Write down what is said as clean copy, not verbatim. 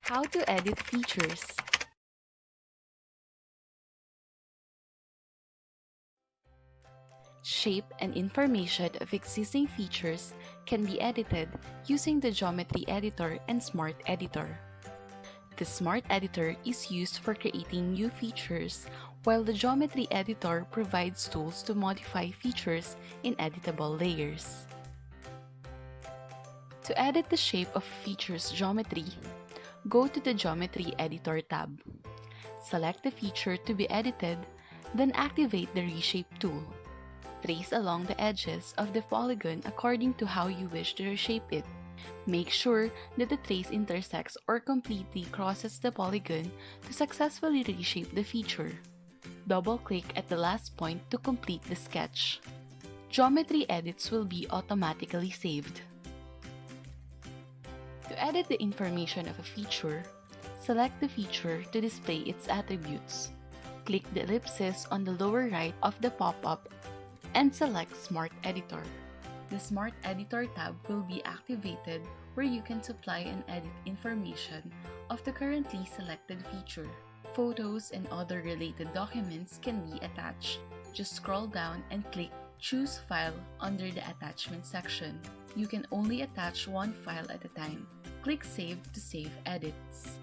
How to edit features. Shape and information of existing features can be edited using the Geometry Editor and Smart Editor. The Smart Editor is used for creating new features, while the Geometry Editor provides tools to modify features in editable layers. To edit the shape of feature's geometry, go to the Geometry Editor tab. Select the feature to be edited, then activate the Reshape tool. Trace along the edges of the polygon according to how you wish to reshape it. Make sure that the trace intersects or completely crosses the polygon to successfully reshape the feature. Double-click at the last point to complete the sketch. Geometry edits will be automatically saved. To edit the information of a feature, select the feature to display its attributes. Click the ellipsis on the lower right of the pop-up and select Smart Editor. The Smart Editor tab will be activated where you can supply and edit information of the currently selected feature. Photos and other related documents can be attached. Just scroll down and click Choose File under the Attachment section. You can only attach one file at a time. Click Save to save edits.